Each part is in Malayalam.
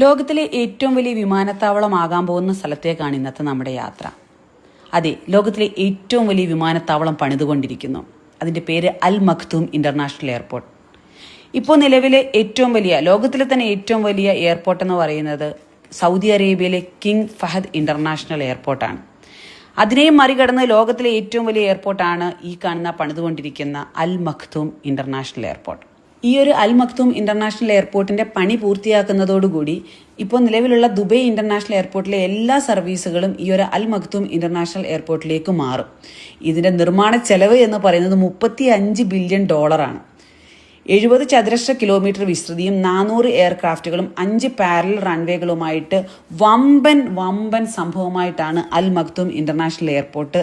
ലോകത്തിലെ ഏറ്റവും വലിയ വിമാനത്താവളമാകാൻ പോകുന്ന സ്ഥലത്തേക്കാണ് ഇന്നത്തെ നമ്മുടെ യാത്ര. അതെ, ലോകത്തിലെ ഏറ്റവും വലിയ വിമാനത്താവളം പണിതുകൊണ്ടിരിക്കുന്നു. അതിൻ്റെ പേര് അൽ മഖ്തൂം ഇന്റർനാഷണൽ എയർപോർട്ട്. ഇപ്പോൾ നിലവിലെ ലോകത്തിലെ തന്നെ ഏറ്റവും വലിയ എയർപോർട്ട് എന്ന് പറയുന്നത് സൗദി അറേബ്യയിലെ കിങ് ഫഹദ് ഇന്റർനാഷണൽ എയർപോർട്ടാണ്. അതിനെയും മറികടന്ന് ലോകത്തിലെ ഏറ്റവും വലിയ എയർപോർട്ടാണ് ഈ കാണുന്ന പണിതുകൊണ്ടിരിക്കുന്ന അൽ മഖ്തൂം ഇന്റർനാഷണൽ എയർപോർട്ട്. ഈ ഒരു അൽ മഖ്തൂം ഇന്റർനാഷണൽ എയർപോർട്ടിന്റെ പണി പൂർത്തിയാക്കുന്നതോടുകൂടി ഇപ്പോൾ നിലവിലുള്ള ദുബൈ ഇന്റർനാഷണൽ എയർപോർട്ടിലെ എല്ലാ സർവീസുകളും ഈ ഒരു അൽ മഖ്തൂം ഇന്റർനാഷണൽ എയർപോർട്ടിലേക്ക് മാറും. ഇതിന്റെ നിർമ്മാണ ചെലവ് എന്ന് പറയുന്നത് $35 ബില്യൺ. 70 ചതുരശ്ര കിലോമീറ്റർ വിസ്തൃതിയും 400 എയർക്രാഫ്റ്റുകളും 5 പാരലൽ റൺവേകളുമായിട്ട് വമ്പൻ സംഭവമായിട്ടാണ് അൽ മഖ്തൂം ഇന്റർനാഷണൽ എയർപോർട്ട്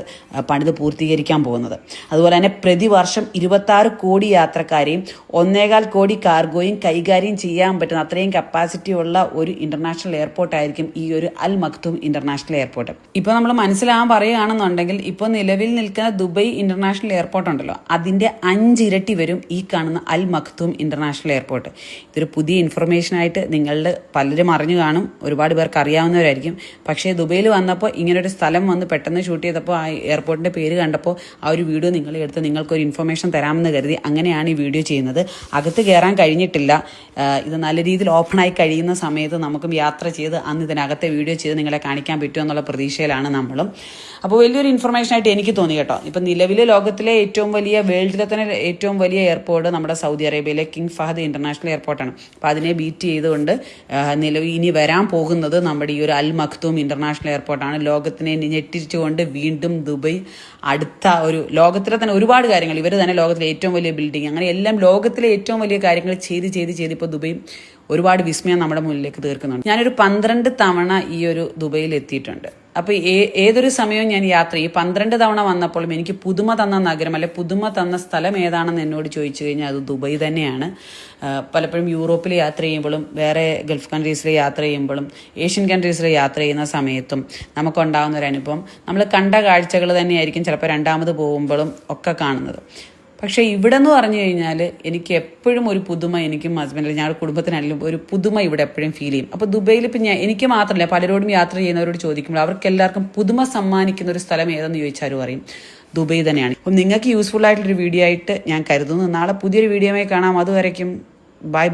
പണിത് പൂർത്തീകരിക്കാൻ പോകുന്നത്. അതുപോലെ തന്നെ പ്രതിവർഷം 26 കോടി യാത്രക്കാരെയും 1.25 കോടി കാർഗോയും കൈകാര്യം ചെയ്യാൻ പറ്റുന്ന അത്രയും കപ്പാസിറ്റി ഉള്ള ഒരു ഇന്റർനാഷണൽ എയർപോർട്ട് ആയിരിക്കും ഈ ഒരു അൽ മഖ്തൂം ഇന്റർനാഷണൽ എയർപോർട്ട്. ഇപ്പോൾ നമ്മൾ മനസ്സിലാകാൻ പറയുകയാണെന്നുണ്ടെങ്കിൽ ഇപ്പോൾ നിലവിൽ നിൽക്കുന്ന ദുബൈ ഇന്റർനാഷണൽ എയർപോർട്ട് ഉണ്ടല്ലോ, അതിന്റെ 5 ഇരട്ടി വരും ഈ കാണുന്ന അൽ മഖ്തൂം ഇന്റർനാഷണൽ എയർപോർട്ട്. ഇതൊരു പുതിയ ഇൻഫർമേഷൻ ആയിട്ട് നിങ്ങളുടെ പലരും അറിഞ്ഞു കാണും, ഒരുപാട് പേർക്ക് അറിയാവുന്നവരായിരിക്കും. പക്ഷേ ദുബൈയിൽ വന്നപ്പോൾ ഇങ്ങനൊരു സ്ഥലം വന്ന് പെട്ടെന്ന് ഷൂട്ട് ചെയ്തപ്പോൾ ആ എയർപോർട്ടിന്റെ പേര് കണ്ടപ്പോൾ ആ ഒരു വീഡിയോ നിങ്ങൾ എടുത്ത് നിങ്ങൾക്കൊരു ഇൻഫർമേഷൻ തരാമെന്ന് കരുതി അങ്ങനെയാണ് ഈ വീഡിയോ ചെയ്യുന്നത്. അകത്ത് കയറാൻ കഴിഞ്ഞിട്ടില്ല. ഇത് നല്ല രീതിയിൽ ഓപ്പണായി കഴിയുന്ന സമയത്ത് നമുക്കും യാത്ര ചെയ്ത് അന്ന് ഇതിനകത്തെ വീഡിയോ ചെയ്ത് നിങ്ങളെ കാണിക്കാൻ പറ്റുമെന്നുള്ള പ്രതീക്ഷയിലാണ് നമ്മളും. അപ്പോൾ വലിയൊരു ഇൻഫർമേഷൻ ആയിട്ട് എനിക്ക് തോന്നി കേട്ടോ. ഇപ്പം നിലവിലെ ലോകത്തിലെ വേൾഡിലെ തന്നെ ഏറ്റവും വലിയ എയർപോർട്ട് നമ്മുടെ സൗദി അറേബ്യയിലെ കിങ് ഫഹദ് ഇന്റർനാഷണൽ എയർപോർട്ടാണ്. അപ്പം അതിനെ ബീറ്റ് ചെയ്തുകൊണ്ട് ഇനി വരാൻ പോകുന്നത് നമ്മുടെ ഈ ഒരു അൽ മഖ്തൂം ഇന്റർനാഷണൽ എയർപോർട്ടാണ്. ലോകത്തിനെ ഞെട്ടിച്ചുകൊണ്ട് വീണ്ടും ദുബൈ അടുത്ത ഒരു ലോകത്തിലെ തന്നെ ഒരുപാട് കാര്യങ്ങൾ, ഇവർ തന്നെ ലോകത്തിലെ ഏറ്റവും വലിയ ബിൽഡിംഗ്, അങ്ങനെ എല്ലാം ലോകത്തിലെ ഏറ്റവും വലിയ കാര്യങ്ങൾ ചെയ്ത് ഇപ്പോൾ ദുബൈ ഒരുപാട് വിസ്മയം നമ്മുടെ മുന്നിലേക്ക് തീർക്കുന്നുണ്ട്. ഞാനൊരു 12 തവണ ഈ ഒരു ദുബൈയിൽ എത്തിയിട്ടുണ്ട്. അപ്പോൾ ഏതൊരു സമയവും ഞാൻ യാത്ര ഈ 12 തവണ വന്നപ്പോഴും എനിക്ക് പുതുമ തന്ന നഗരം അല്ലെ പുതുമ തന്ന സ്ഥലം ഏതാണെന്ന് എന്നോട് ചോദിച്ചു കഴിഞ്ഞാൽ അത് ദുബൈ തന്നെയാണ്. പലപ്പോഴും യൂറോപ്പിൽ യാത്ര ചെയ്യുമ്പോഴും വേറെ ഗൾഫ് കൺട്രീസിൽ യാത്ര ചെയ്യുമ്പോഴും ഏഷ്യൻ കൺട്രീസിൽ യാത്ര ചെയ്യുന്ന സമയത്തും നമുക്കുണ്ടാകുന്ന ഒരു അനുഭവം നമ്മൾ കണ്ട കാഴ്ചകൾ തന്നെയായിരിക്കും ചിലപ്പോൾ രണ്ടാമത് പോകുമ്പോഴും ഒക്കെ കാണുന്നത്. പക്ഷേ ഇവിടെ എന്ന് പറഞ്ഞു കഴിഞ്ഞാൽ എനിക്ക് എപ്പോഴും ഒരു പുതുമ, എനിക്കും ഹസ്ബൻഡിലും ഞങ്ങളുടെ കുടുംബത്തിനായാലും ഒരു പുതുമ ഇവിടെ എപ്പോഴും ഫീൽ ചെയ്യും. അപ്പോൾ ദുബൈയിൽ ഇപ്പം എനിക്ക് മാത്രമല്ല പലരോടും യാത്ര ചെയ്യുന്നവരോട് ചോദിക്കുമ്പോൾ അവർക്ക് എല്ലാവർക്കും പുതുമ സമ്മാനിക്കുന്ന ഒരു സ്ഥലം ഏതെന്ന് ചോദിച്ചാലും പറയും ദുബൈ തന്നെയാണ്. അപ്പം നിങ്ങൾക്ക് യൂസ്ഫുൾ ആയിട്ടുള്ളൊരു വീഡിയോ ആയിട്ട് ഞാൻ കരുതുന്നു. നാളെ പുതിയൊരു വീഡിയോയുമായി കാണാം. അതുവരയ്ക്കും ബൈ.